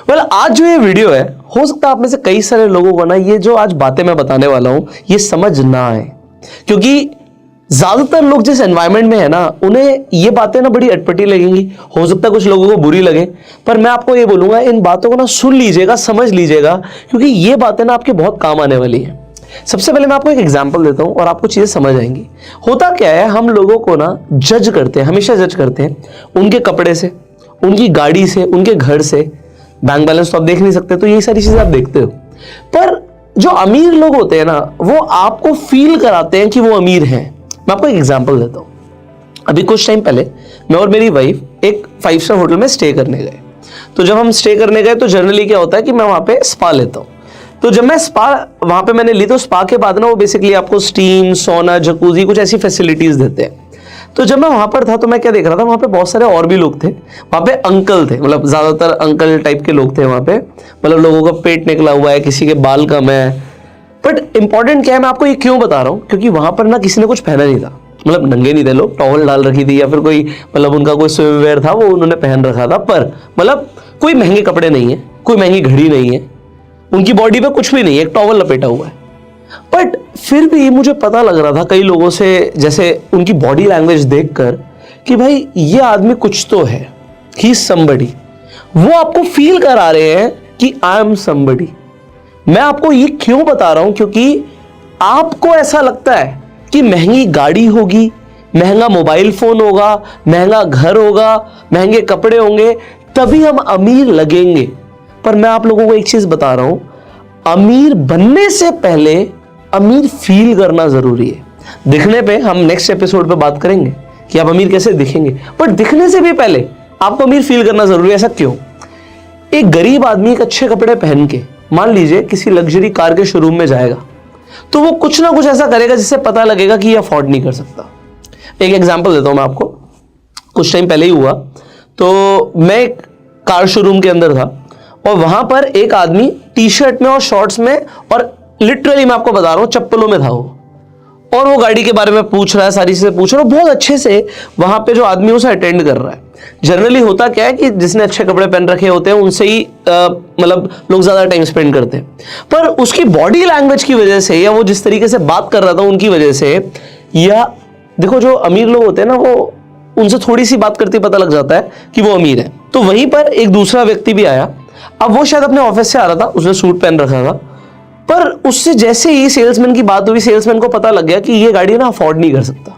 आज जो ये वीडियो है, हो सकता है आप में से कई सारे लोगों को ना ये जो आज बातें मैं बताने वाला हूं ये समझ ना आए, क्योंकि ज्यादातर लोग जिस एनवायरनमेंट में है ना उन्हें ये बातें ना बड़ी अटपटी लगेंगी। हो सकता है कुछ लोगों को बुरी लगे, पर मैं आपको ये बोलूंगा इन बातों को ना सुन लीजिएगा, समझ लीजिएगा, क्योंकि ये बातें ना आपके बहुत काम आने वाली है। सबसे पहले मैं आपको एक एग्जांपल देता हूं और आपको चीजें समझ आएंगी। होता क्या है, हम लोगों को ना जज करते हैं, हमेशा जज करते हैं उनके कपड़े से, उनकी गाड़ी से, उनके घर से। बैंक बैलेंस तो आप देख नहीं सकते, तो यही सारी चीजें आप देखते हो। पर जो अमीर लोग होते हैं ना, वो आपको फील कराते हैं कि वो अमीर हैं। मैं आपको एक एग्जांपल देता हूं। अभी कुछ टाइम पहले मैं और मेरी वाइफ एक 5 स्टार होटल में स्टे करने गए। तो जब हम स्टे करने गए तो जनरली क्या होता है कि मैं वहां पे स्पा लेता हूं। तो जब मैं स्पा वहां पे मैंने ली, तो स्पा के बाद ना वो बेसिकली आपको स्टीम, सोना, जकूजी, कुछ ऐसी फैसिलिटीज देते हैं। तो जब मैं वहां पर था तो मैं क्या देख रहा था, वहां पे बहुत सारे और भी लोग थे। वहां पे अंकल थे, मतलब ज्यादातर अंकल टाइप के लोग थे वहां पे। मतलब लोगों का पेट निकला हुआ है, किसी के बाल कम है। बट इंपॉर्टेंट क्या है, मैं आपको ये क्यों बता रहा हूं, क्योंकि वहां पर ना किसी ने कुछ पहना नहीं था। मतलब नंगे नहीं थे लोग, टॉवल डाल रखी थी या फिर कोई मतलब उनका कोई स्विमवेयर था वो उन्होंने पहन रखा था। पर मतलब कोई महंगे कपड़े नहीं है, कोई महंगी घड़ी नहीं है, उनकी बॉडी पे कुछ भी नहीं है, एक टॉवल लपेटा हुआ है। बट फिर भी मुझे पता लग रहा था कई लोगों से, जैसे उनकी बॉडी लैंग्वेज देखकर, कि भाई ये आदमी कुछ तो है, ही समबडी। वो आपको फील करा रहे हैं कि आई एम समबडी। मैं आपको ये क्यों बता रहा हूं, क्योंकि आपको ऐसा लगता है कि महंगी गाड़ी होगी, महंगा मोबाइल फोन होगा, महंगा घर होगा, महंगे कपड़े होंगे, तभी हम अमीर लगेंगे। पर मैं आप लोगों को एक चीज बता रहा हूं, अमीर बनने से पहले अमीर फील करना जरूरी है। दिखने पे हम नेक्स्ट एपिसोड पे बात करेंगे कि आप अमीर कैसे दिखेंगे, पर दिखने से भी पहले आपको अमीर फील करना जरूरी है। ऐसा क्यों? एक गरीब आदमी एक अच्छे कपड़े पहन के मान लीजिए किसी लग्जरी कार के शोरूम में जाएगा, तो वो कुछ ना कुछ ऐसा करेगा जिससे पता लगेगा कि ये अफोर्ड नहीं कर सकता। एक एग्जांपल देता हूं मैं आपको। कुछ टाइम पहले ही हुआ, तो मैं एक कार शोरूम के अंदर था और वहां पर एक आदमी टी शर्ट में और शॉर्ट्स में, और लिटरली मैं आपको बता रहा हूं चप्पलों में था वो, और वो गाड़ी के बारे में पूछ रहा है, सारी चीजें पूछ रहा है, बहुत अच्छे से वहां पे जो आदमी उसे अटेंड कर रहा है। जनरली होता क्या है कि जिसने अच्छे कपड़े पहन रखे होते हैं उनसे ही मतलब लोग ज्यादा टाइम स्पेंड करते हैं। पर उसकी बॉडी लैंग्वेज की वजह से, या वो जिस तरीके से बात कर रहा था उनकी वजह से, या देखो जो अमीर लोग होते हैं ना, वो उनसे थोड़ी सी बात करते पता लग जाता है कि वो अमीर है। तो वहीं पर एक दूसरा व्यक्ति भी आया। अब वो शायद अपने ऑफिस से आ रहा था, उसने सूट पहन रखा था, पर उससे जैसे ही सेल्समैन की बात हुई, सेल्समैन को पता लग गया कि ये गाड़ी ना अफोर्ड नहीं कर सकता।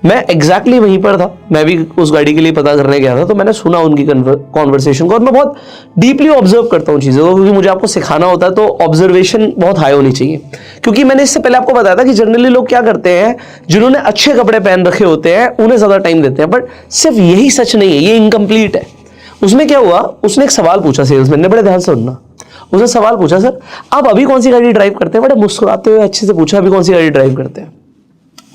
मैं एग्जैक्टली वहीं पर था, मैं भी उस गाड़ी के लिए पता करने गया था। तो मैंने सुना उनकी कॉन्वर्सेशन को, और मैं बहुत डीपली ऑब्जर्व करता हूं चीजों को, क्योंकि मुझे आपको सिखाना होता है तो ऑब्जर्वेशन बहुत हाई होनी चाहिए। क्योंकि मैंने इससे पहले आपको बताया था कि जनरली लोग क्या करते हैं, जिन्होंने अच्छे कपड़े पहन रखे होते हैं उन्हें ज्यादा टाइम देते हैं। बट सिर्फ यही सच नहीं है, ये इनकम्प्लीट है। उसमें क्या हुआ, उसने एक सवाल पूछा सेल्समैन ने, बड़े ध्यान से सुनना। उसने सवाल पूछा, सर आप अभी कौन सी गाड़ी ड्राइव करते हैं? बड़े मुस्कुराते हुए अच्छे से पूछा, अभी कौन सी गाड़ी ड्राइव करते हैं?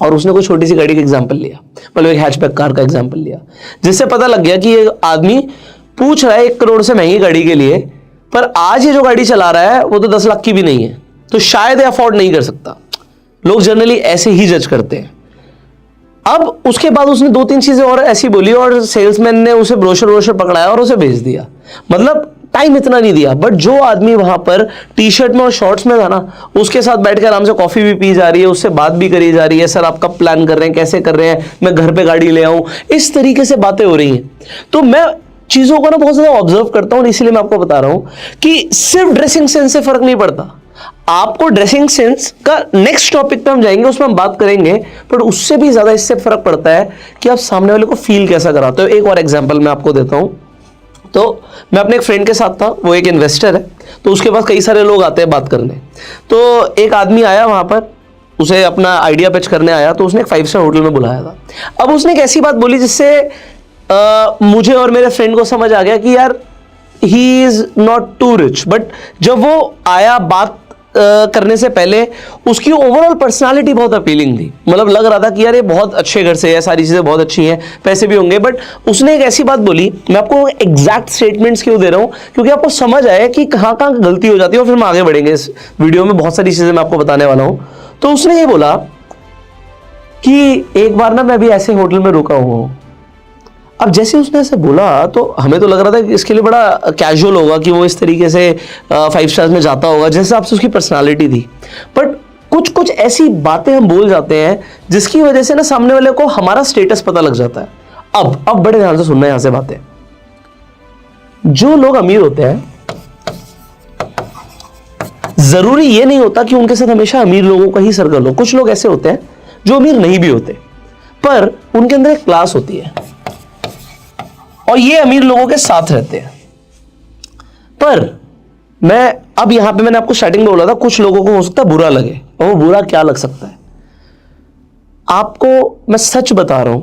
और उसने कोई छोटी सी गाड़ी का एग्जांपल लिया, मतलब एक हैचबैक कार का एग्जांपल लिया, जिससे पता लग गया कि ये आदमी पूछ रहा है 1 करोड़ से महंगी गाड़ी के लिए, पर आज ये जो गाड़ी चला रहा है वो तो 10 लाख की भी नहीं है, तो शायद अफोर्ड नहीं कर सकता। लोग जनरली ऐसे ही जज करते हैं। अब उसके बाद उसने 2-3 चीजें और ऐसी बोली, और सेल्समैन ने उसे ब्रोशर पकड़ाया और उसे भेज दिया। मतलब टाइम इतना नहीं दिया। बट जो आदमी वहां पर टी शर्ट में और शॉर्ट्स में था ना, उसके साथ बैठ के आराम से कॉफी भी पी जा रही है, उससे बात भी करी जा रही है, सर आप कब प्लान कर रहे हैं, कैसे कर रहे हैं, मैं घर पे गाड़ी ले आऊं, इस तरीके से बातें हो रही हैं। तो मैं चीजों को ना बहुत ज्यादा ऑब्जर्व करता हूं, इसीलिए मैं आपको बता रहा हूं कि सिर्फ ड्रेसिंग सेंस से फर्क नहीं पड़ता। आपको ड्रेसिंग सेंस का नेक्स्ट टॉपिक पे हम जाएंगे, उसमें हम बात करेंगे, पर उससे भी ज्यादा इससे फर्क पड़ता है कि आप सामने वाले को फील कैसा कराते हो। एक और एग्जांपल मैं आपको देता हूं। तो मैं अपने एक फ्रेंड के साथ था, वो एक इन्वेस्टर है, तो उसके पास कई सारे लोग आते हैं बात करने। तो एक आदमी आया वहां पर, उसे अपना आइडिया पिच करने आया, तो उसने एक 5 स्टार होटल में बुलाया था। अब उसने एक ऐसी बात बोली जिससे मुझे और मेरे फ्रेंड को समझ आ गया कि यार he is not too rich. But जब वो आया बात करने से पहले उसकी ओवरऑल पर्सनालिटी बहुत अपीलिंग थी। मतलब लग रहा था कि यार ये बहुत अच्छे घर से है, सारी चीजें बहुत अच्छी हैं, पैसे भी होंगे। बट उसने एक ऐसी बात बोली, मैं आपको एग्जैक्ट स्टेटमेंट्स क्यों दे रहा हूं, क्योंकि आपको समझ आए कि कहां कहां गलती हो जाती है, और फिर हम आगे बढ़ेंगे इस वीडियो में, बहुत सारी चीजें मैं आपको बताने वाला हूं। तो उसने ये बोला कि एक बार ना मैं भी ऐसे होटल में रुका हुआ हूं, अब जैसे उसने ऐसे बोला तो हमें तो लग रहा था कि इसके लिए बड़ा कैजुअल होगा कि वो इस तरीके से 5 स्टार्स में जाता होगा, जैसे आपसे उसकी पर्सनालिटी थी। बट कुछ कुछ ऐसी बातें हम बोल जाते हैं जिसकी वजह से ना सामने वाले को हमारा स्टेटस पता लग जाता है। अब बड़े ध्यान से सुनना है यहां से बातें। जो लोग अमीर होते हैं, जरूरी ये नहीं होता कि उनके साथ हमेशा अमीर लोगों का ही सर्कल हो। कुछ लोग ऐसे होते हैं जो अमीर नहीं भी होते, पर उनके अंदर एक क्लास होती है और ये अमीर लोगों के साथ रहते हैं। पर मैं अब यहां पे मैंने आपको स्टार्टिंग में बोला था कुछ लोगों को हो सकता है बुरा लगे, और वो बुरा क्या लग सकता है आपको, मैं सच बता रहा हूं,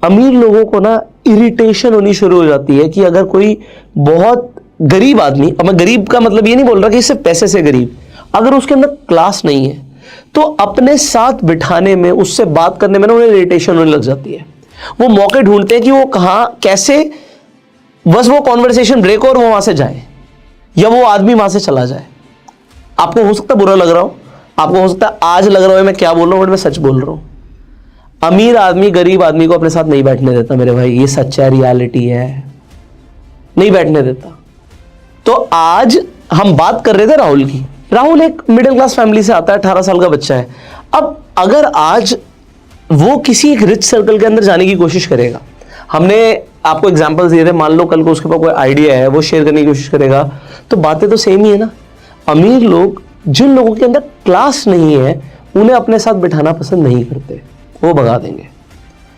अमीर लोगों को ना इरिटेशन होनी शुरू हो जाती है कि अगर कोई बहुत गरीब आदमी, अब मैं गरीब का मतलब ये नहीं बोल रहा कि सिर्फ पैसे से गरीब, अगर उसके अंदर क्लास नहीं है तो अपने साथ बिठाने में, उससे बात करने में ना उन्हें इरिटेशन होने लग जाती है। वो मौके ढूंढते हैं कि वो कहां कैसे बस वो कॉन्वर्सेशन ब्रेक हो और वो वहां से जाए, या वो आदमी वहां से चला जाए। आपको हो सकता है बुरा लग रहा हो, आपको हो सकता है आज लग रहा हो मैं क्या बोल रहा हूं, बट मैं सच बोल रहा हूं। अमीर आदमी गरीब आदमी को अपने साथ नहीं बैठने देता मेरे भाई, ये सच्चा रियलिटी है, नहीं बैठने देता। तो आज हम बात कर रहे थे राहुल की। राहुल एक मिडिल क्लास फैमिली से आता है, 18 साल का बच्चा है। अब अगर आज वो किसी एक रिच सर्कल के अंदर जाने की कोशिश करेगा, हमने आपको एग्जांपल्स दिए थे, मान लो कल को उसके पास कोई आइडिया है, वो शेयर करने की कोशिश करेगा, तो बातें तो सेम ही है ना। अमीर लोग, जिन लोगों के अंदर क्लास नहीं है, उन्हें अपने साथ बिठाना पसंद नहीं करते, वो भगा देंगे।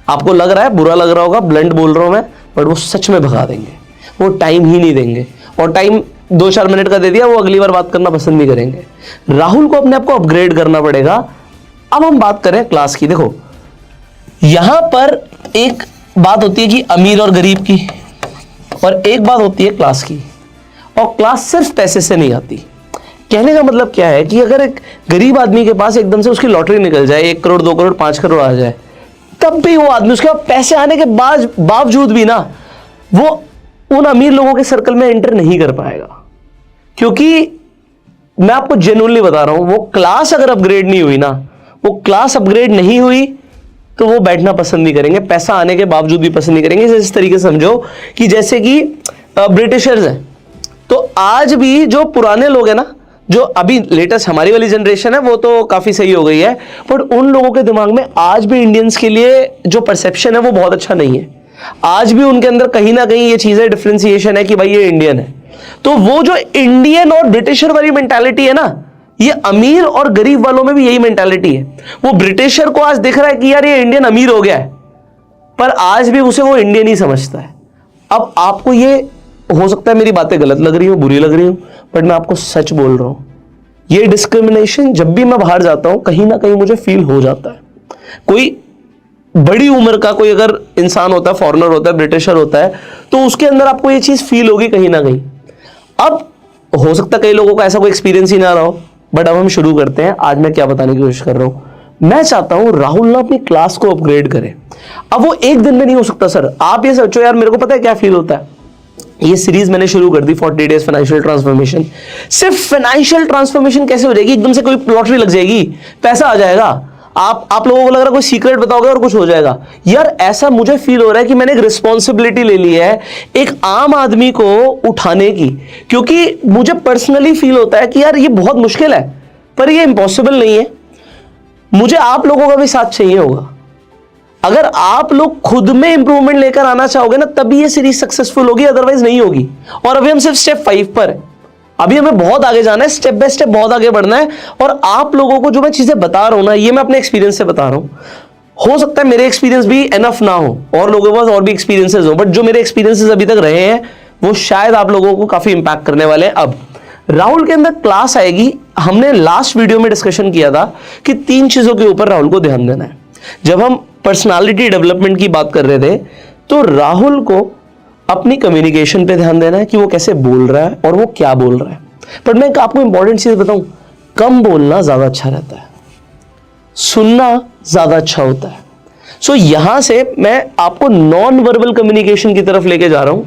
आपको लग रहा है बुरा लग रहा होगा, ब्लंट बोल रहा हूं मैं, बट वो सच में भगा देंगे। वो टाइम ही नहीं देंगे, और टाइम 2-4 मिनट का दे दिया, वो अगली बार बात करना पसंद नहीं करेंगे। राहुल को अपने आप को अपग्रेड करना पड़ेगा। अब हम बात करें क्लास की। देखो यहां पर एक बात होती है कि अमीर और गरीब की, और एक बात होती है क्लास की, और क्लास सिर्फ पैसे से नहीं आती। कहने का मतलब क्या है कि अगर एक गरीब आदमी के पास एकदम से उसकी लॉटरी निकल जाए, 1 करोड़ 2 करोड़ 5 करोड़ आ जाए, तब भी वो आदमी, उसके पास पैसे आने के बावजूद भी ना, वो उन अमीर लोगों के सर्कल में एंटर नहीं कर पाएगा। क्योंकि मैं आपको जेन्युइनली बता रहा हूं, वो क्लास अगर अपग्रेड नहीं हुई ना, वो क्लास अपग्रेड नहीं हुई तो वो बैठना पसंद नहीं करेंगे, पैसा आने के बावजूद भी पसंद नहीं करेंगे। इस तरीके से समझो कि जैसे कि ब्रिटिशर्स हैं, तो आज भी जो पुराने लोग हैं ना, जो अभी लेटेस्ट हमारी वाली जनरेशन है, वो तो काफी सही हो गई है, पर उन लोगों के दिमाग में आज भी इंडियंस के लिए जो परसेप्शन है वो बहुत अच्छा नहीं है। आज भी उनके अंदर कहीं ना कहीं ये चीजें डिफरेंशिएशन है कि भाई ये इंडियन है। तो वो जो इंडियन और ब्रिटिशर वाली मेंटालिटी है ना, ये अमीर और गरीब वालों में भी यही मेंटालिटी है। वो ब्रिटिशर को आज दिख रहा है कि यार ये इंडियन अमीर हो गया है, पर आज भी उसे वो इंडियन ही समझता है। अब आपको ये हो सकता है मेरी बातें गलत लग रही हो, बुरी लग रही हो, बट मैं आपको सच बोल रहा हूं, ये डिस्क्रिमिनेशन जब भी मैं बाहर जाता हूं कहीं ना कहीं मुझे फील हो जाता है। कोई बड़ी उम्र का कोई अगर इंसान होता है, फॉरेनर होता है, ब्रिटिशर होता है, तो उसके अंदर आपको ये चीज फील होगी कहीं ना कहीं। अब हो सकता है कई लोगों का ऐसा कोई एक्सपीरियंस ही ना रहा हो, बट अब हम शुरू करते हैं। आज मैं क्या बताने की कोशिश कर रहा हूं, मैं चाहता हूं राहुल ना अपनी क्लास को अपग्रेड करे। अब वो एक दिन में नहीं हो सकता सर। आप ये सोचो यार, मेरे को पता है क्या फील होता है। ये सीरीज मैंने शुरू कर दी 40 डेज फाइनेंशियल ट्रांसफॉर्मेशन। सिर्फ फाइनेंशियल ट्रांसफॉर्मेशन कैसे हो जाएगी? एकदम से कोई लॉटरी लग जाएगी, पैसा आ जाएगा, आप लोगों को लग रहा है कोई सीक्रेट बताओगे और कुछ हो जाएगा? यार ऐसा मुझे फील हो रहा है कि मैंने एक रिस्पॉन्सिबिलिटी ले ली है एक आम आदमी को उठाने की, क्योंकि मुझे पर्सनली फील होता है कि यार ये बहुत मुश्किल है, पर ये इम्पॉसिबल नहीं है। मुझे आप लोगों का भी साथ चाहिए होगा। अगर आप लोग खुद में इंप्रूवमेंट लेकर आना चाहोगे ना, तभी ये सीरीज सक्सेसफुल होगी, अदरवाइज नहीं होगी। और अभी हम सिर्फ स्टेप 5 पर है, अभी हमें बहुत आगे जाना है, स्टेप बाय स्टेप बहुत आगे बढ़ना है। और आप लोगों को जो मैं चीजें बता रहा हूं ना, ये मैं अपने एक्सपीरियंस से बता रहा हूं। हो सकता है मेरे एक्सपीरियंस भी एनफ ना हो और लोगों के पास और भी एक्सपीरियंसेस हो, बट जो मेरे एक्सपीरियंसेस अभी तक रहे हैं वो शायद आप लोगों को काफी इंपैक्ट करने वाले हैं। अब राहुल के अंदर क्लास आएगी। हमने लास्ट वीडियो में डिस्कशन किया था कि 3 चीजों के ऊपर राहुल को ध्यान देना है। जब हम पर्सनालिटी डेवलपमेंट की बात कर रहे थे, तो राहुल को अपनी कम्युनिकेशन पे ध्यान देना है कि वो कैसे बोल रहा है और वो क्या बोल रहा है। पर मैं आपको इंपॉर्टेंट चीज बताऊं, कम बोलना ज्यादा अच्छा रहता है, सुनना ज्यादा अच्छा होता है। सो यहां से मैं आपको नॉन वर्बल कम्युनिकेशन की तरफ लेके जा रहा हूं,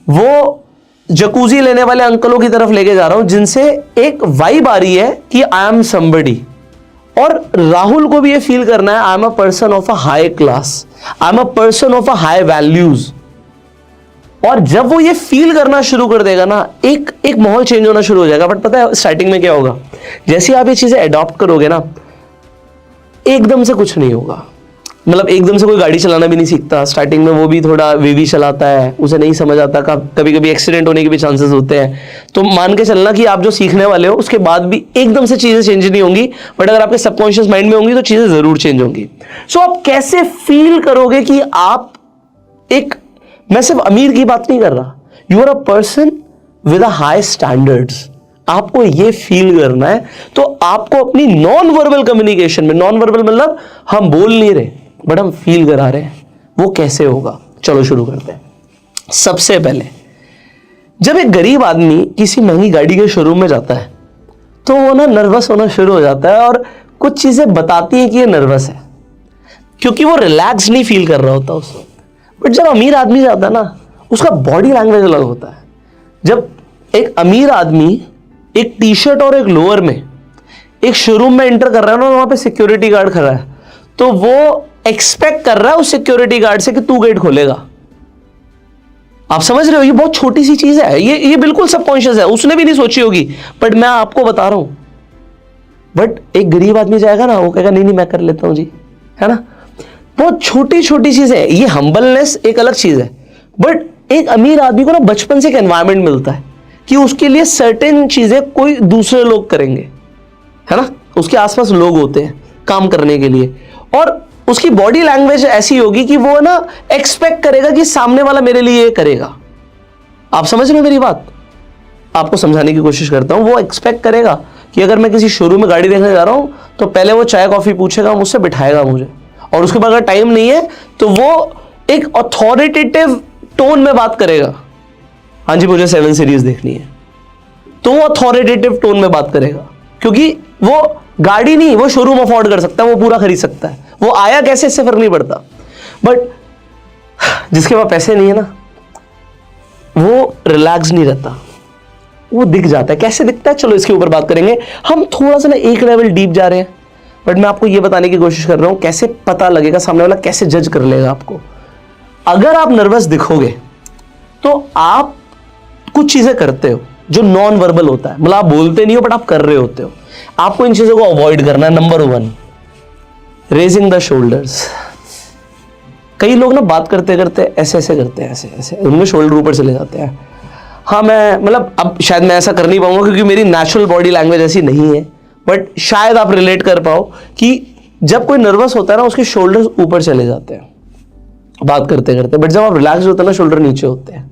वो जकूजी लेने वाले अंकलों की तरफ लेके जा रहा हूं, जिनसे एक वाइब आ रही है कि आई एम समबडी, और राहुल को भी ये फील करना है I am a person of a high class, I am a person of a high values. और जब वो ये फील करना शुरू कर देगा ना, एक माहौल चेंज होना शुरू हो जाएगा। बट पता है स्टार्टिंग में क्या होगा, जैसे आप ये चीजें अडॉप्ट करोगे ना, एकदम से कुछ नहीं होगा। मतलब एकदम से कोई गाड़ी चलाना भी नहीं सीखता, स्टार्टिंग में वो भी थोड़ा वीवी चलाता है, उसे नहीं समझ आता, कभी कभी एक्सीडेंट होने के भी चांसेस होते हैं। तो मान के चलना कि आप जो सीखने वाले हो उसके बाद भी एकदम से चीजें चेंज नहीं होंगी, बट अगर आपके सबकॉन्शियस माइंड में होंगी तो चीजें जरूर चेंज होंगी। सो आप कैसे फील करोगे कि आप एक, मैं सिर्फ अमीर की बात नहीं कर रहा, you are a person with a high standards, आपको ये फील करना है। तो आपको अपनी नॉन वर्बल कम्युनिकेशन में, नॉन वर्बल मतलब हम बोल नहीं रहे बट हम फील करा रहे हैं, वो कैसे होगा? चलो शुरू करते हैं। सबसे पहले, जब एक गरीब आदमी किसी महंगी गाड़ी के शोरूम में जाता है तो वो ना नर्वस होना शुरू हो जाता है, और कुछ चीजें बताती हैं कि ये नर्वस है, क्योंकि वो रिलैक्स नहीं फील कर रहा होता उस वक्त। बट जब अमीर आदमी जाता है ना, उसका बॉडी लैंग्वेज अलग होता है। जब एक अमीर आदमी एक टी शर्ट और एक लोअर में एक शोरूम में एंटर कर रहा है ना, वहां पे सिक्योरिटी गार्ड खड़ा है, तो वो एक्सपेक्ट कर रहा है उस सिक्योरिटी गार्ड से कि तू गेट खोलेगा। आप समझ रहे हो? ये बहुत छोटी सी चीज है, ये बिल्कुल सबकॉन्शियस है, उसने भी नहीं सोची होगी, बट मैं आपको बता रहा हूं। बट एक गरीब आदमी जाएगा ना, वो कहेगा नहीं नहीं मैं कर लेता हूं जी, है ना। बहुत छोटी छोटी चीज है ये। हम्बलनेस एक अलग चीज है, बट एक अमीर आदमी को ना बचपन से एक एनवायरमेंट मिलता है कि उसके लिए सर्टेन चीजें कोई दूसरे लोग करेंगे, है ना। उसके आसपास लोग होते हैं काम करने के लिए, और उसकी बॉडी लैंग्वेज ऐसी होगी कि वो ना एक्सपेक्ट करेगा कि सामने वाला मेरे लिए ये करेगा। आप समझ रहे हो मेरी बात? आपको समझाने की कोशिश करता हूं। वो एक्सपेक्ट करेगा कि अगर मैं किसी शोरूम में गाड़ी देखने जा रहा हूं तो पहले वो चाय कॉफी पूछेगा, मुझसे बिठाएगा मुझे, और उसके बाद अगर टाइम नहीं है तो वो एक अथॉरिटेटिव टोन में बात करेगा। हाँ जी मुझे 7 सीरीज देखनी है, तो वो अथॉरिटेटिव टोन में बात करेगा, क्योंकि वो गाड़ी नहीं, वो शोरूम अफोर्ड कर सकता है, वो पूरा खरीद सकता है, वो आया कैसे इससे फर्क नहीं पड़ता। बट जिसके पास पैसे नहीं है ना, वो रिलैक्स नहीं रहता, वो दिख जाता है। कैसे दिखता है चलो इसके ऊपर बात करेंगे। हम थोड़ा सा ना एक लेवल डीप जा रहे हैं, बट मैं आपको ये बताने की कोशिश कर रहा हूं कैसे पता लगेगा, सामने वाला कैसे जज कर लेगा आपको। अगर आप नर्वस दिखोगे तो आप कुछ चीजें करते हो जो नॉन वर्बल होता है, मतलब आप बोलते नहीं हो बट आप कर रहे होते हो। आपको इन चीजों को अवॉइड करना है। Number 1, raising the shoulders. कई लोग ना बात करते करते ऐसे ऐसे करते हैं, ऐसे ऐसे उनमें शोल्डर ऊपर चले जाते हैं। हाँ मैं मतलब अब शायद मैं ऐसा कर नहीं पाऊंगा क्योंकि मेरी नेचुरल बॉडी लैंग्वेज ऐसी नहीं है, बट शायद आप रिलेट कर पाओ कि जब कोई नर्वस होता है ना, उसके शोल्डर्स ऊपर चले जाते हैं बात करते करते, बट जब आप रिलैक्स होते हैं ना, शोल्डर नीचे होते हैं।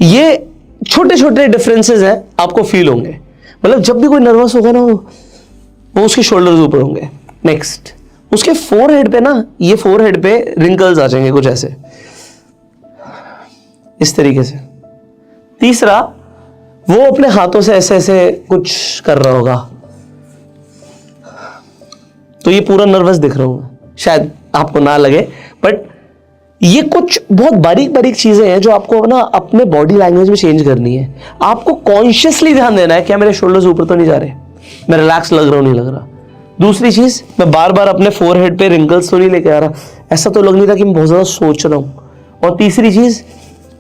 ये छोटे छोटे डिफरेंसेस हैं, आपको फील होंगे। मतलब जब भी कोई नर्वस होगा ना, वो उसके शोल्डर्स ऊपर होंगे। नेक्स्ट, उसके फोरहेड पे ना, ये फोरहेड पे रिंकल्स आ जाएंगे कुछ ऐसे, इस तरीके से। तीसरा, वो अपने हाथों से ऐसे ऐसे कुछ कर रहा होगा, तो ये पूरा नर्वस दिख रहा हूं। शायद आपको ना लगे, बट ये कुछ बहुत बारीक बारीक चीजें हैं जो आपको ना अपने बॉडी लैंग्वेज में चेंज करनी है। आपको कॉन्शियसली ध्यान देना है, क्या मेरे शोल्डर्स ऊपर तो नहीं जा रहे, मैं रिलैक्स लग रहा हूं नहीं लग रहा। दूसरी चीज, मैं बार बार अपने फोरहेड पे रिंकल्स तो नहीं लेके आ रहा, ऐसा तो लग नहीं रहा कि मैं बहुत ज्यादा सोच रहा हूं। और तीसरी चीज,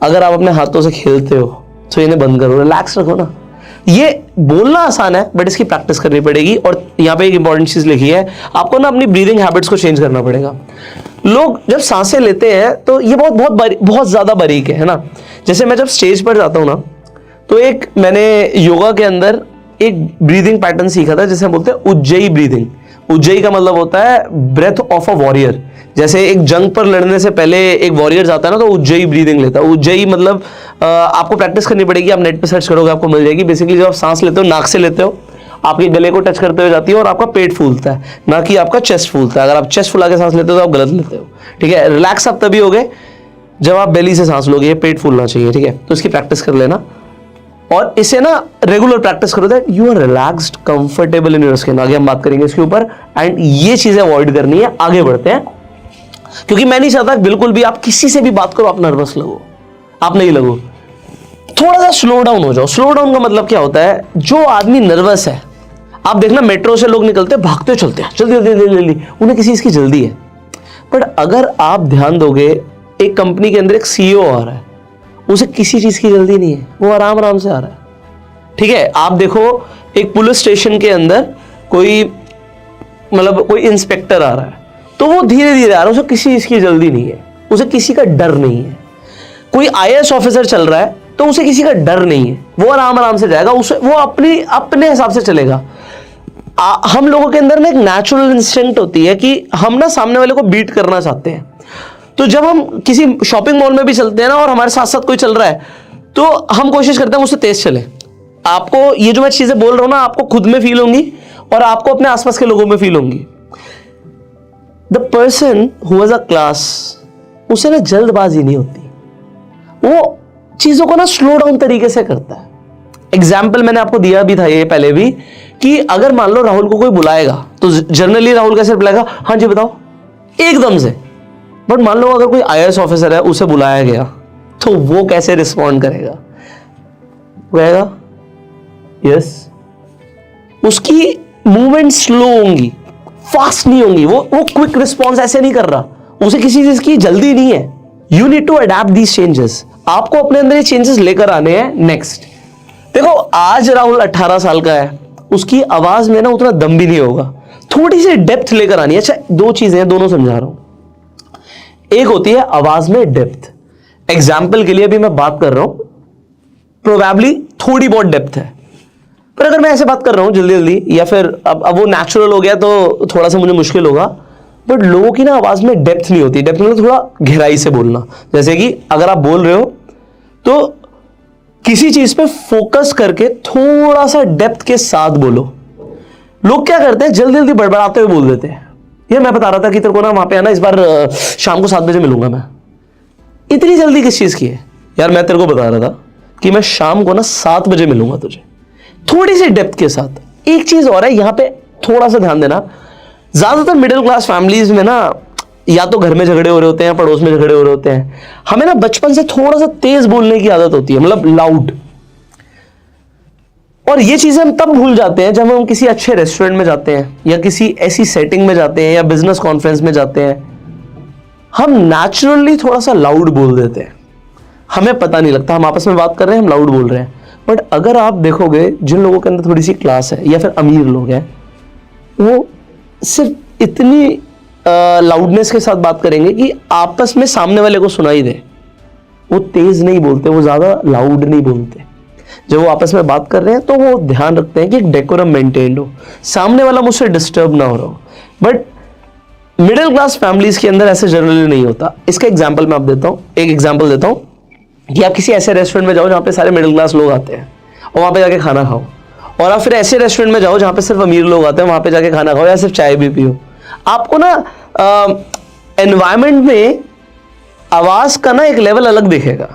अगर आप अपने हाथों से खेलते हो तो इन्हें बंद करो, रिलैक्स रखो ना। ये बोलना आसान है बट इसकी प्रैक्टिस करनी पड़ेगी। और यहाँ पे एक इंपॉर्टेंट चीज लिखी है, आपको ना अपनी ब्रीदिंग हैबिट्स को चेंज करना पड़ेगा। लोग जब सांसें लेते हैं तो ये बहुत ज्यादा बारीक है ना। जैसे मैं जब स्टेज पर जाता हूँ ना, तो एक मैंने योगा के अंदर एक ब्रीदिंग पैटर्न सीखा था जिसे हम बोलते हैं उज्जयी ब्रीदिंग। उज्जयी का मतलब होता है ब्रेथ ऑफ अ वॉरियर। जैसे एक जंग पर लड़ने से पहले एक वॉरियर जाता है ना, तो उज्जयी ब्रीदिंग लेता है। उज्जयी मतलब आपको प्रैक्टिस करनी पड़ेगी, आप नेट पे सर्च करोगे आपको मिल जाएगी। बेसिकली जब आप सांस लेते हो, नाक से लेते हो, आपके गले को टच करते हुए जाती है और आपका पेट फूलता है, ना कि आपका चेस्ट फूलता है। अगर आप चेस्ट फुला के सांस लेते हो तो आप गलत लेते हो, ठीक है। रिलैक्स आप तभी होगे जब आप बेली से सांस लोगे, ये पेट फूलना चाहिए, ठीक है। तो इसकी प्रैक्टिस कर लेना, और इसे ना रेगुलर प्रैक्टिस करो that you are relaxed, comfortable in your skin. आगे हम बात करेंगे इसके ऊपर, एंड ये चीजें अवॉइड करनी है। आगे बढ़ते हैं, क्योंकि मैं नहीं चाहता बिल्कुल भी आप किसी से भी बात करो आप नर्वस लगो, आप नहीं लगो। थोड़ा सा स्लो डाउन हो जाओ। स्लो डाउन का मतलब क्या होता है, जो आदमी नर्वस है, आप देखना मेट्रो से लोग निकलते हैं, भागते चलते हैं, जल्दी जल्दी जल्दी जल्दी, उन्हें किसी चीज की जल्दी है। बट अगर आप ध्यान दोगे, एक कंपनी के अंदर एक सीईओ आ रहा है, उसे किसी चीज की जल्दी नहीं है, वो आराम आराम से आ रहा है। ठीक है, आप देखो एक पुलिस स्टेशन के अंदर कोई कोई इंस्पेक्टर आ रहा है, तो वो धीरे धीरे आ रहा है, उसे किसी चीज की जल्दी नहीं है, उसे किसी का डर नहीं है। कोई आईएएस ऑफिसर चल रहा है, तो उसे किसी का डर नहीं है, वो आराम आराम से जाएगा, उसे वो अपने हिसाब से चलेगा। हम लोगों के अंदर ना एक नेचुरल इंस्टिंक्ट होती है कि हम ना सामने वाले को बीट करना चाहते हैं। तो जब हम किसी शॉपिंग मॉल में भी चलते हैं ना, और हमारे साथ साथ कोई चल रहा है, तो हम कोशिश करते हैं उससे तेज चले। आपको ये जो मैं चीजें बोल रहा हूं ना, आपको खुद में फील होंगी और आपको अपने आसपास के लोगों में फील होंगी। The person who has a class, उसे ना जल्दबाजी नहीं होती, वो चीजों को ना स्लो डाउन तरीके से करता है। एग्जाम्पल मैंने आपको दिया भी था ये पहले भी, कि अगर मान लो राहुल को कोई बुलाएगा, तो जनरली राहुल कैसे बुलाएगा, हाँ जी बताओ, एकदम से। बट मान लो अगर कोई आईएएस ऑफिसर है, उसे बुलाया गया, तो वो कैसे रिस्पॉन्ड करेगा, कहेगा यस। उसकी मूवमेंट स्लो होंगी, फास्ट नहीं होंगी, वो क्विक रिस्पॉन्स ऐसे नहीं कर रहा, उसे किसी चीज की जल्दी नहीं है। You need to adapt these changes, आपको अपने अंदर ये चेंजेस लेकर आने हैं। नेक्स्ट देखो, आज राहुल 18 साल का है, उसकी आवाज में ना उतना दम भी नहीं होगा, थोड़ी सी डेप्थ लेकर आनी है। अच्छा, दो चीजें हैं, दोनों समझा रहा हूं। एक होती है आवाज में डेप्थ। एग्जाम्पल के लिए अभी मैं बात कर रहा हूं, प्रोबेबली थोड़ी बहुत डेप्थ है, पर अगर मैं ऐसे बात कर रहा हूं जल्दी जल्दी, या फिर अब वो नेचुरल हो गया तो थोड़ा सा मुझे मुश्किल होगा। बट लोगों की ना आवाज में डेप्थ नहीं होती। डेप्थ मतलब थोड़ा गहराई से बोलना, जैसे कि अगर आप बोल रहे हो तो किसी चीज पे फोकस करके थोड़ा सा डेप्थ के साथ बोलो। लोग क्या करते हैं, जल्दी जल्दी बड़बड़ाते हुए बोल देते हैं। ये मैं बता रहा था कि तेरे को ना वहां पे आना, इस बार शाम को 7 बजे मिलूंगा मैं। इतनी जल्दी किस चीज की है यार? मैं तेरे को बता रहा था कि मैं शाम को ना 7 बजे मिलूंगा तुझे, थोड़ी सी डेप्थ के साथ। एक चीज और है, यहां पे थोड़ा सा ध्यान देना। ज्यादातर मिडिल क्लास फैमिलीज में ना, या तो घर में झगड़े हो रहे होते हैं, पड़ोस में झगड़े हो रहे होते हैं, हमें ना बचपन से थोड़ा सा तेज बोलने की आदत होती है, मतलब लाउड। और ये चीजें हम तब भूल जाते हैं जब हम किसी अच्छे रेस्टोरेंट में जाते हैं, या किसी ऐसी सेटिंग में जाते हैं, या बिजनेस कॉन्फ्रेंस में जाते हैं। हम नेचुरली थोड़ा सा लाउड बोल देते हैं, हमें पता नहीं लगता, हम आपस में बात कर रहे हैं, हम लाउड बोल रहे हैं। बट अगर आप देखोगे, जिन लोगों के अंदर थोड़ी सी क्लास है, या फिर अमीर लोग हैं, वो सिर्फ इतनी लाउडनेस के साथ बात करेंगे कि आपस में सामने वाले को सुनाई दे। वो तेज नहीं बोलते, वो ज्यादा लाउड नहीं बोलते। जब वो आपस में बात कर रहे हैं तो वो ध्यान रखते हैं कि एक डेकोरम मेंटेन्ड हो, सामने वाला मुझसे डिस्टर्ब ना हो रहा हो। बट मिडिल क्लास फैमिलीज के अंदर ऐसे जनरली नहीं होता। इसका एग्जाम्पल मैं आप देता हूँ, एक एग्जाम्पल देता हूँ कि आप किसी ऐसे रेस्टोरेंट में जाओ जहाँ पे सारे मिडिल क्लास लोग आते हैं, और वहाँ पे जाके खाना खाओ। और आप फिर ऐसे रेस्टोरेंट में जाओ जहाँ पे सिर्फ अमीर लोग आते हैं, वहाँ पे जाके खाना खाओ, या सिर्फ चाय भी पियो। आपको ना एनवायरमेंट में आवाज का ना एक लेवल अलग दिखेगा।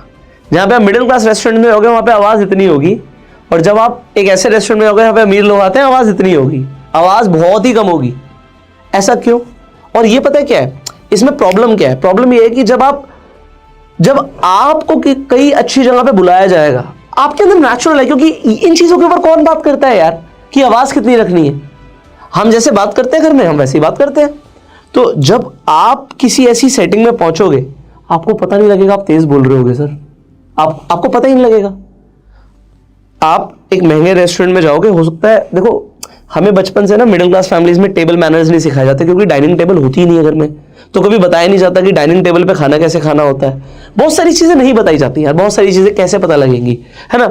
जहाँ पे आप मिडिल क्लास रेस्टोरेंट में होगे, वहाँ पे आवाज इतनी होगी, और जब आप एक ऐसे रेस्टोरेंट में होगे जहाँ पे अमीर लोग आते हैं, आवाज इतनी होगी, आवाज बहुत ही कम होगी। ऐसा क्यों? और ये पता है क्या है इसमें प्रॉब्लम? क्या है प्रॉब्लम? ये है कि जब आपको कई अच्छी जगह पे बुलाया जाएगा, आपके अंदर नेचुरल है, क्योंकि इन चीजों के ऊपर कौन बात करता है यार, कि आवाज कितनी रखनी है। हम जैसे बात करते हैं घर में, हम वैसे ही बात करते हैं। तो जब आप किसी ऐसी सेटिंग में पहुंचोगे, आपको पता नहीं लगेगा आप तेज बोल रहे होगे सर, आपको पता ही नहीं लगेगा। आप एक महंगे रेस्टोरेंट में जाओगे, हो सकता है, देखो हमें बचपन से ना मिडिल क्लास फैमिलीज में टेबल मैनर्स नहीं सिखाए जाते, क्योंकि डाइनिंग टेबल होती ही नहीं है घर में, तो कभी बताया नहीं जाता कि डाइनिंग टेबल पे खाना कैसे खाना होता है। बहुत सारी चीजें नहीं बताई जाती यार, बहुत सारी चीजें कैसे पता लगेंगी, है ना?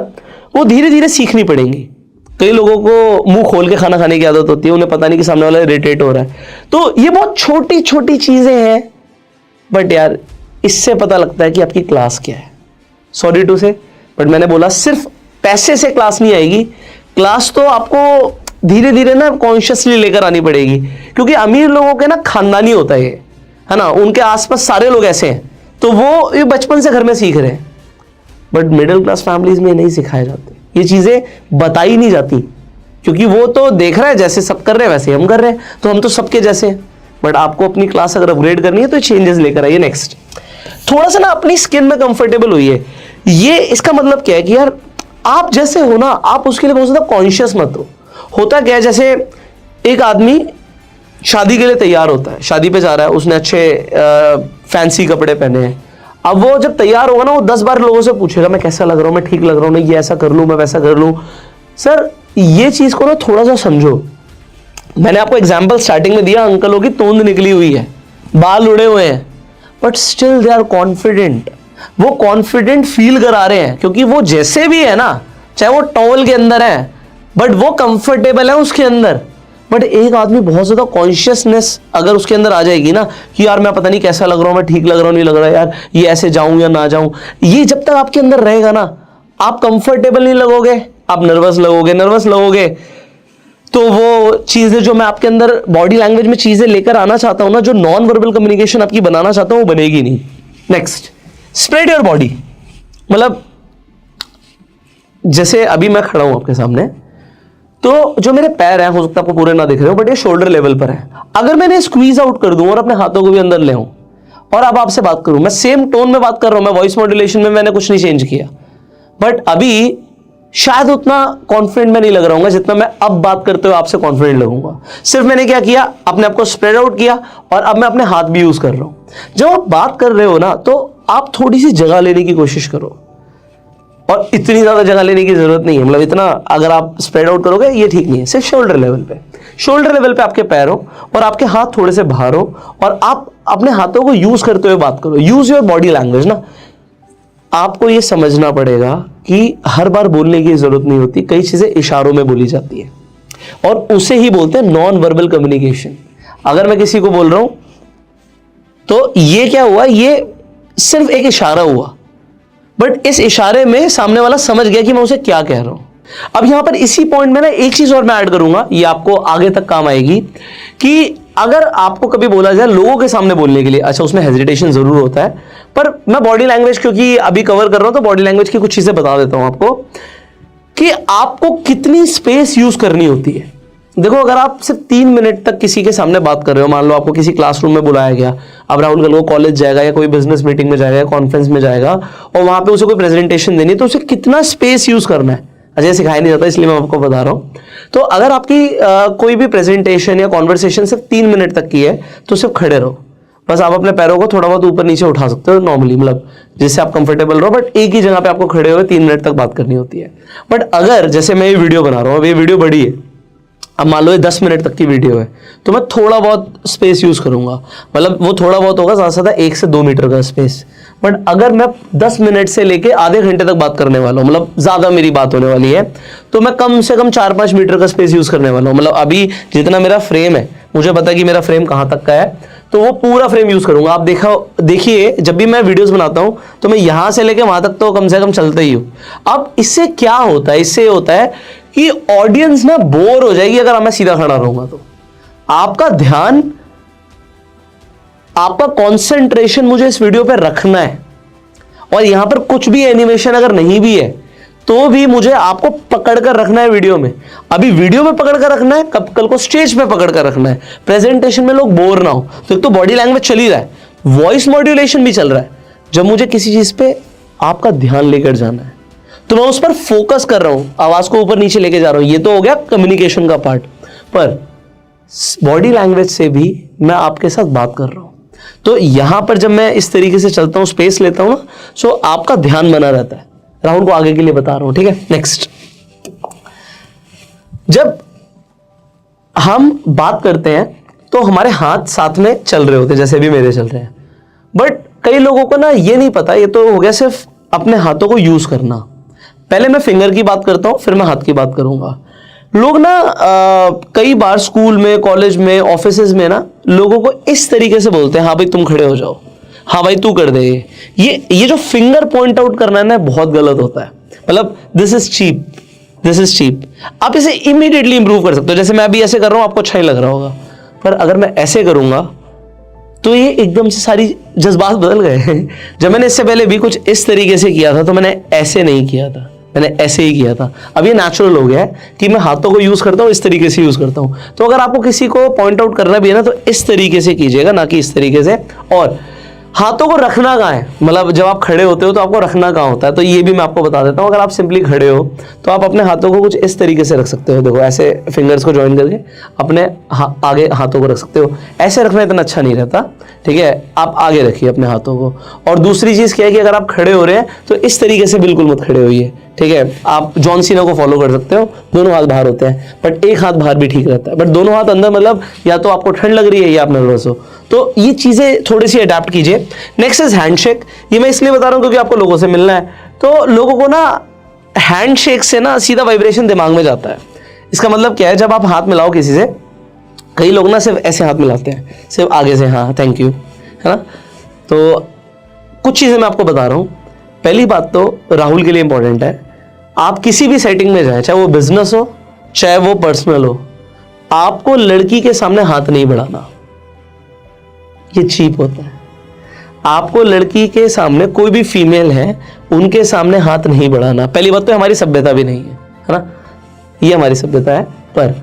वो धीरे धीरे सीखनी पड़ेंगी। कई लोगों को मुंह खोल के खाना खाने की आदत होती है, उन्हें पता नहीं कि सामने वाला इरिटेट हो रहा है। तो ये बहुत छोटी छोटी चीजें हैं, बट यार इससे पता लगता है कि आपकी क्लास क्या है। सॉरी टू से, बट मैंने बोला सिर्फ पैसे से क्लास नहीं आएगी। क्लास तो आपको धीरे धीरे ना कॉन्शियसली लेकर आनी पड़ेगी, क्योंकि अमीर लोगों के ना खानदानी होता है ये, है ना? उनके आसपास सारे लोग ऐसे हैं, तो वो ये बचपन से घर में सीख रहे हैं। बट मिडिल क्लास फैमिलीज में नहीं सिखाए जाते, ये चीजें बताई नहीं जाती, क्योंकि वो तो देख रहा है जैसे सब कर रहे हैं वैसे हम कर रहे हैं, तो हम तो सबके जैसे हैं। बट आपको अपनी क्लास अगर अपग्रेड करनी है तो चेंजेस लेकर आइए। नेक्स्ट, थोड़ा सा ना अपनी स्किन में कंफर्टेबल होइए। ये इसका मतलब क्या है कि यार आप जैसे हो ना, आप उसके लिए बहुत ज्यादा कॉन्शियस मत हो। होता क्या है, जैसे एक आदमी शादी के लिए तैयार होता है, शादी पे जा रहा है, उसने अच्छे फैंसी कपड़े पहने हैं। अब वो जब तैयार होगा ना, वो 10 बार लोगों से पूछेगा मैं कैसा लग रहा हूँ, मैं ठीक लग रहा हूँ, नहीं ये ऐसा कर लूँ, मैं वैसा कर लूँ। सर ये चीज को ना थोड़ा सा समझो। मैंने आपको एग्जाम्पल स्टार्टिंग में दिया, अंकलों की तोंद निकली हुई है, बाल उड़े हुए हैं, but still they are confident. वो कॉन्फिडेंट फील करा रहे हैं क्योंकि वो जैसे भी है ना, चाहे वो टॉवल के अंदर है, बट वो कंफर्टेबल है उसके अंदर। बट एक आदमी बहुत ज्यादा कॉन्शियसनेस अगर उसके अंदर आ जाएगी ना कि यार मैं पता नहीं कैसा लग रहा हूं, मैं ठीक लग रहा हूं नहीं लग रहा, यार ये ऐसे जाऊं या ना जाऊं, ये जब तक आपके अंदर रहेगा ना, आप कंफर्टेबल नहीं लगोगे, आप नर्वस लगोगे। तो वो चीजें जो मैं आपके अंदर बॉडी लैंग्वेज में चीजें लेकर आना चाहता हूं ना, जो नॉन वर्बल कम्युनिकेशन आपकी बनाना चाहता हूं, वो बनेगी नहीं। Next, spread your body. मतलब जैसे अभी मैं खड़ा हूं आपके सामने, तो जो मेरे पैर हैं, हो सकता है आपको पूरे ना दिख रहे हो, बट ये शोल्डर लेवल पर है। अगर मैंने स्क्वीज आउट कर दूं और अपने हाथों को भी अंदर ले आऊं और अब आपसे बात करूं, मैं सेम टोन में बात कर रहा हूं, मैं वॉइस मॉड्यूलेशन में मैंने कुछ नहीं चेंज किया, बट अभी शायद उतना कॉन्फिडेंट मैं नहीं लग रहा हूं जितना मैं अब बात करते हुए आपसे कॉन्फिडेंट लगूंगा। सिर्फ मैंने क्या किया, अपने आप को स्प्रेड आउट किया और अब मैं अपने हाथ भी यूज कर रहा हूं। जब आप बात कर रहे हो ना, तो आप थोड़ी सी जगह लेने की कोशिश करो, और इतनी ज्यादा जगह लेने की जरूरत नहीं है। मतलब इतना अगर आप स्प्रेड आउट करोगे ये ठीक नहीं है। सिर्फ शोल्डर लेवल पे आपके पैर हो और आपके हाथ थोड़े से बाहर हो, और आप अपने हाथों को यूज करते हुए बात करो। यूज योर बॉडी लैंग्वेज ना। आपको ये समझना पड़ेगा कि हर बार बोलने की जरूरत नहीं होती, कई चीजें इशारों में बोली जाती है, और उसे ही बोलते हैं नॉन वर्बल कम्युनिकेशन। अगर मैं किसी को बोल रहा हूं तो ये क्या हुआ, ये सिर्फ एक इशारा हुआ, बट इस इशारे में सामने वाला समझ गया कि मैं उसे क्या कह रहा हूं। अब यहां पर इसी पॉइंट में ना एक चीज और मैं ऐड करूंगा, ये आपको आगे तक काम आएगी, कि अगर आपको कभी बोला जाए लोगों के सामने बोलने के लिए, अच्छा उसमें हेजिटेशन जरूर होता है, पर मैं बॉडी लैंग्वेज क्योंकि अभी कवर कर रहा हूं तो बॉडी लैंग्वेज की कुछ चीजें बता देता हूं आपको कि आपको कितनी स्पेस यूज करनी होती है। देखो, अगर आप सिर्फ 3 मिनट तक किसी के सामने बात कर रहे हो, मान लो आपको किसी क्लासरूम में बुलाया गया, अब राहुल कल को कॉलेज जाएगा या कोई बिजनेस मीटिंग में जाएगा या कॉन्फ्रेंस में जाएगा, और वहां पे उसे कोई प्रेजेंटेशन देनी है, तो उसे कितना स्पेस यूज करना है, अजय सिखाया नहीं जाता, इसलिए मैं आपको बता रहा हूं। तो अगर आपकी कोई भी प्रेजेंटेशन या कॉन्वर्सेशन सिर्फ 3 मिनट तक की है, तो सिर्फ खड़े रहो, बस आप अपने पैरों को थोड़ा बहुत ऊपर नीचे उठा सकते हो नॉर्मली, मतलब जिससे आप कंफर्टेबल रहो, बट एक ही जगह पे आपको खड़े हुए 3 मिनट तक बात करनी होती है। बट अगर जैसे मैं ये वीडियो बना रहा हूं, अब ये वीडियो बड़ी है, अब मान लो ये 10 मिनट तक की वीडियो है, तो मैं थोड़ा बहुत स्पेस यूज करूंगा, मतलब वो थोड़ा बहुत होगा, ज्यादा से ज्यादा 1 से 2 मीटर का स्पेस। बट अगर मैं 10 मिनट से लेके आधे घंटे तक बात करने वाला हूं, मतलब ज्यादा मेरी बात होने वाली है, तो मैं कम से कम 4-5 मीटर का स्पेस यूज करने वाला हूं। मतलब अभी जितना मेरा फ्रेम है, मुझे पता है कि मेरा फ्रेम कहां तक का है, तो वो पूरा फ्रेम यूज करूंगा। आप देखिए जब भी मैं वीडियोस बनाता हूं तो मैं यहां से लेके वहां तक तो कम से कम चलता ही हूं। अब इससे क्या होता है, इससे होता है कि ऑडियंस ना बोर हो जाएगी अगर मैं सीधा खड़ा रहूंगा, तो आपका ध्यान, आपका कंसंट्रेशन मुझे इस वीडियो पे रखना है, और यहां पर कुछ भी एनिमेशन अगर नहीं भी है तो भी मुझे आपको पकड़ कर रखना है वीडियो में। अभी वीडियो में पकड़ कर रखना है, कल को स्टेज पे पकड़ कर रखना है, प्रेजेंटेशन में लोग बोर ना हो। तो एक तो बॉडी लैंग्वेज चल ही रहा है, वॉइस मॉड्यूलेशन भी चल रहा है। जब मुझे किसी चीज पे आपका ध्यान लेकर जाना है तो मैं उस पर फोकस कर रहा हूं, आवाज को ऊपर नीचे लेके जा रहा हूं, ये तो हो गया कम्युनिकेशन का पार्ट। पर बॉडी लैंग्वेज से भी मैं आपके साथ बात कर रहा हूं, तो यहां पर जब मैं इस तरीके से चलता हूं, स्पेस लेता हूं ना, सो आपका ध्यान बना रहता है। राहुल को आगे के लिए बता रहा हूं, ठीक है। नेक्स्ट, जब हम बात करते हैं तो हमारे हाथ साथ में चल रहे होते हैं, जैसे भी मेरे चल रहे हैं, बट कई लोगों को ना ये नहीं पता, ये तो हो गया सिर्फ अपने हाथों को यूज करना। पहले मैं फिंगर की बात करता हूं, फिर मैं हाथ की बात करूंगा। लोग ना कई बार स्कूल में, कॉलेज में, ऑफिसेज में ना लोगों को इस तरीके से बोलते हैं, हाँ भाई तुम खड़े हो जाओ, हाँ भाई तू कर दे। ये जो फिंगर पॉइंट आउट करना है ना, बहुत गलत होता है। मतलब दिस इज चीप। आप इसे इमीडिएटली इंप्रूव कर सकते हो। जैसे मैं अभी ऐसे कर रहा हूं, आपको अच्छा ही लग रहा होगा, पर अगर मैं ऐसे करूंगा तो ये एकदम से सारी जज्बात बदल गए। जब मैंने इससे पहले भी कुछ इस तरीके से किया था तो मैंने ऐसे नहीं किया था, मैंने ऐसे ही किया था। अब ये नेचुरल हो गया है कि मैं हाथों को यूज करता हूं, इस तरीके से यूज करता हूं। तो अगर आपको किसी को पॉइंट आउट करना भी है ना, तो इस तरीके से कीजिएगा, ना कि इस तरीके से। और हाथों को रखना कहाँ है, मतलब जब आप खड़े होते हो तो आपको रखना कहाँ होता है, तो ये भी मैं आपको बता देता हूँ। अगर आप सिंपली खड़े हो तो आप अपने हाथों को कुछ इस तरीके से रख सकते हो, देखो ऐसे फिंगर्स को ज्वाइन करके अपने आगे हाथों को रख सकते हो। ऐसे रखना इतना अच्छा नहीं रहता, ठीक है, आप आगे रखिए अपने हाथों को। और दूसरी चीज़ क्या है कि अगर आप खड़े हो रहे हैं तो इस तरीके से बिल्कुल मत खड़े होइए, ठीक है। आप जॉन सीना को फॉलो कर सकते हो, दोनों हाथ बाहर होते हैं, बट एक हाथ बाहर भी ठीक रहता है, बट दोनों हाथ अंदर, मतलब या तो आपको ठंड लग रही है या आप नर्वस हो, तो ये चीज़ें थोड़ी सी अडेप्ट कीजिए। Next is handshake. ये मैं इसलिए बता रहा हूँ क्योंकि आपको लोगों से मिलना है, तो लोगों को ना हैंडशेक से ना सीधा वाइब्रेशन दिमाग में जाता है। इसका मतलब क्या है, जब आप हाथ मिलाओ किसी से, कई लोग ना सिर्फ ऐसे हाथ मिलाते हैं, सिर्फ आगे से, हाँ थैंक यू, है ना। तो कुछ चीज़ें मैं आपको बता रहा हूँ। पहली बात तो राहुल के लिए इंपॉर्टेंट है, आप किसी भी सेटिंग में जाएं, चाहे वो बिजनेस हो चाहे वो पर्सनल हो, आपको लड़की के सामने हाथ नहीं बढ़ाना, ये चीप होता है। आपको लड़की के सामने, कोई भी फीमेल है उनके सामने हाथ नहीं बढ़ाना। पहली बात तो हमारी सभ्यता भी नहीं है ना, ये हमारी सभ्यता है। पर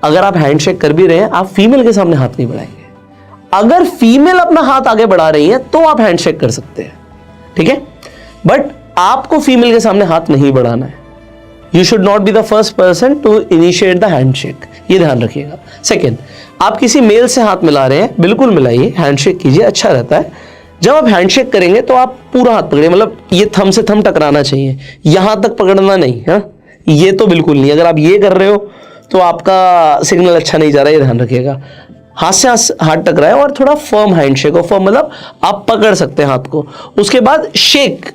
अगर आप हैंडशेक कर भी रहे हैं, आप फीमेल के सामने हाथ नहीं बढ़ाएंगे। अगर फीमेल अपना हाथ आगे बढ़ा रही है तो आप हैंडशेक कर सकते हैं, ठीक है, बट आपको फीमेल के सामने हाथ नहीं बढ़ाना है। You should not be the first person to initiate the handshake, ये ध्यान रखिएगा। सेकेंड, आप किसी मेल से हाथ मिला रहे हैं, बिल्कुल मिलाइए, हैंडशेक कीजिए, अच्छा रहता है। जब आप हैंडशेक करेंगे तो आप पूरा हाथ पकड़िए, मतलब ये थंब से थंब टकराना चाहिए, यहां तक पकड़ना नहीं है, ये तो बिल्कुल नहीं। अगर आप ये कर रहे हो तो आपका सिग्नल अच्छा नहीं जा रहा है, ये ध्यान रखिएगा। हाथ से हाथ टकराए और थोड़ा फर्म हैंडशेक हो, फर्म मतलब आप पकड़ सकते हैं हाथ को। उसके बाद शेक,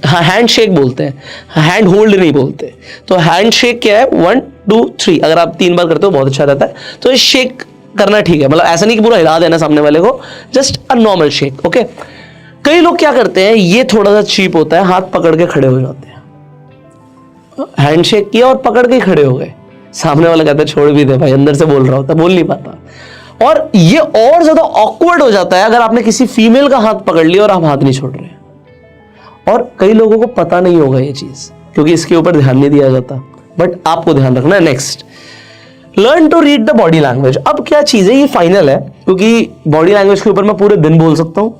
हैंड शेक बोलते हैं, हैंड होल्ड नहीं बोलते। तो हैंड शेक क्या है, 1 2 3, अगर आप 3 बार करते हो बहुत अच्छा रहता है। तो ये शेक करना ठीक है, मतलब ऐसा नहीं कि पूरा हिला देना सामने वाले को, just a normal shake, okay. कई लोग क्या करते हैं, ये थोड़ा सा चीप होता है, हाथ पकड़ के खड़े हो जाते हैं। हैंडशेक किया और पकड़ के खड़े हो गए, सामने वाला कहता है छोड़ भी दे भाई, अंदर से बोल रहा होता, बोल नहीं पाता। और ये और ज्यादा ऑकवर्ड हो जाता है अगर आपने किसी फीमेल का हाथ पकड़ लिया और आप हाथ नहीं छोड़ रहे। और कई लोगों को पता नहीं होगा ये चीज, क्योंकि इसके ऊपर ध्यान नहीं दिया जाता, बट आपको ध्यान रखना है। Next, learn to read the body language. अब क्या चीज है, ये फाइनल है, क्योंकि बॉडी लैंग्वेज के ऊपर मैं पूरे दिन बोल सकता हूं,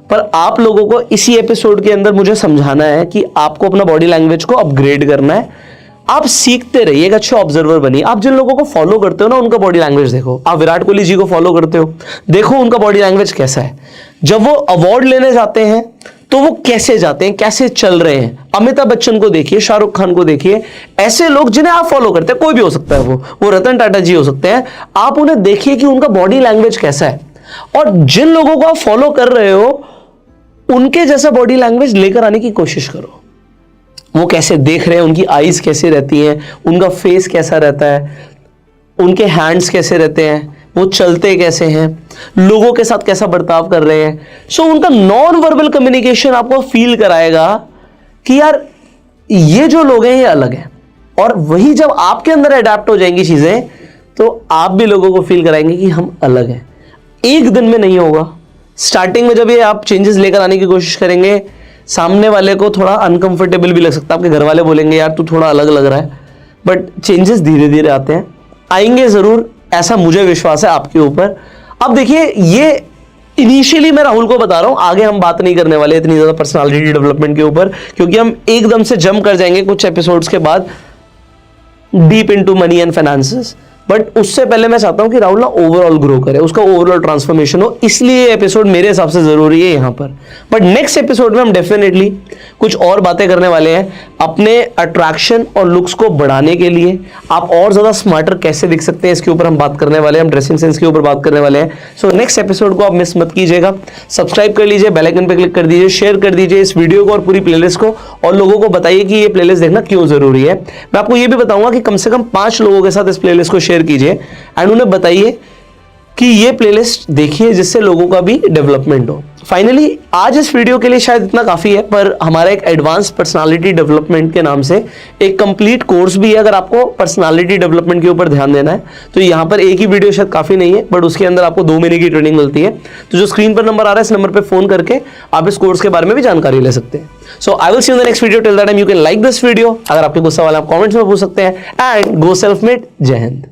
पर आप लोगों को इसी एपिसोड के अंदर मुझे समझाना है कि आपको अपना बॉडी लैंग्वेज को अपग्रेड करना है। आप सीखते रहिए, एक अच्छे ऑब्जर्वर बनिए। आप जिन लोगों को फॉलो करते हो ना, उनका बॉडी लैंग्वेज देखो। आप विराट कोहली जी को फॉलो करते हो, देखो उनका बॉडी लैंग्वेज कैसा है। जब वो अवार्ड लेने जाते हैं तो वो कैसे जाते हैं, कैसे चल रहे हैं। अमिताभ बच्चन को देखिए, शाहरुख खान को देखिए, ऐसे लोग जिन्हें आप फॉलो करते हैं, कोई भी हो सकता है, वो रतन टाटा जी हो सकते हैं। आप उन्हें देखिए कि उनका बॉडी लैंग्वेज कैसा है, और जिन लोगों को आप फॉलो कर रहे हो उनके जैसा बॉडी लैंग्वेज लेकर आने की कोशिश करो। वो कैसे देख रहे हैं, उनकी आईज कैसे रहती हैं, उनका फेस कैसा रहता है, उनके हैंड्स कैसे रहते हैं, वो चलते कैसे हैं, लोगों के साथ कैसा बर्ताव कर रहे हैं। सो उनका नॉन वर्बल कम्युनिकेशन आपको फील कराएगा कि यार ये जो लोग हैं ये अलग हैं। और वही जब आपके अंदर अडेप्ट हो जाएंगी चीजें, तो आप भी लोगों को फील कराएंगे कि हम अलग हैं। एक दिन में नहीं होगा, स्टार्टिंग में जब ये आप चेंजेस लेकर आने की कोशिश करेंगे, सामने वाले को थोड़ा अनकंफर्टेबल भी लग सकता है, आपके घर वाले बोलेंगे यार तू थोड़ा अलग लग रहा है, बट चेंजेस धीरे धीरे आते हैं, आएंगे जरूर, ऐसा मुझे विश्वास है आपके ऊपर। अब देखिए, ये इनिशियली मैं राहुल को बता रहा हूं, आगे हम बात नहीं करने वाले इतनी ज्यादा पर्सनालिटी डेवलपमेंट के ऊपर, क्योंकि हम एकदम से जंप कर जाएंगे कुछ एपिसोड्स के बाद deep into money and finances. But उससे पहले मैं चाहता हूं कि राहुल ना ओवरऑल ग्रो करे, उसका ओवरऑल ट्रांसफॉर्मेशन हो, इसलिए ये एपिसोड मेरे हिसाब से जरूरी है यहां पर। बट नेक्स्ट एपिसोड में हम डेफिनेटली कुछ और बातें करने वाले हैं अपने अट्रैक्शन और लुक्स को बढ़ाने के लिए। आप और ज्यादा स्मार्टर कैसे दिख सकते हैं, इसके ऊपर हम बात करने वाले हैं, हम ड्रेसिंग सेंस के ऊपर बात करने वाले हैं। सो नेक्स्ट एपिसोड को आप मिस मत कीजिएगा, सब्सक्राइब कर लीजिए, बेल आइकन पे क्लिक कर दीजिए, शेयर कर दीजिए इस वीडियो को और पूरी प्लेलिस्ट को, और लोगों को बताइए कि ये प्लेलिस्ट देखना क्यों जरूरी है। मैं आपको ये भी बताऊंगा कि कम से कम 5 लोगों के साथ इस प्लेलिस्ट को शेयर कीजिए एंड उन्हें बताइए कि ये प्लेलिस्ट देखिए, जिससे लोगों का भी डेवलपमेंट हो। फाइनली आज इस वीडियो के लिए शायद इतना काफी है, पर हमारा एक एडवांस पर्सनालिटी डेवलपमेंट के नाम से एक कंप्लीट कोर्स भी है। अगर आपको पर्सनालिटी डेवलपमेंट के ऊपर ध्यान देना है तो यहाँ पर एक ही वीडियो शायद काफी नहीं है, बट उसके अंदर आपको 2 महीने की ट्रेनिंग मिलती है। तो जो स्क्रीन पर नंबर आ रहा है, इस नंबर पर फोन करके आप इस कोर्स के बारे में भी जानकारी ले सकते हैं। So I will see you in the next video, till that time you can like this video. अगर आपके गुस्सा वाला आप कमेंट्स में पूछ सकते हैं, एंड गो सेल्फ मेड। जय हिंद।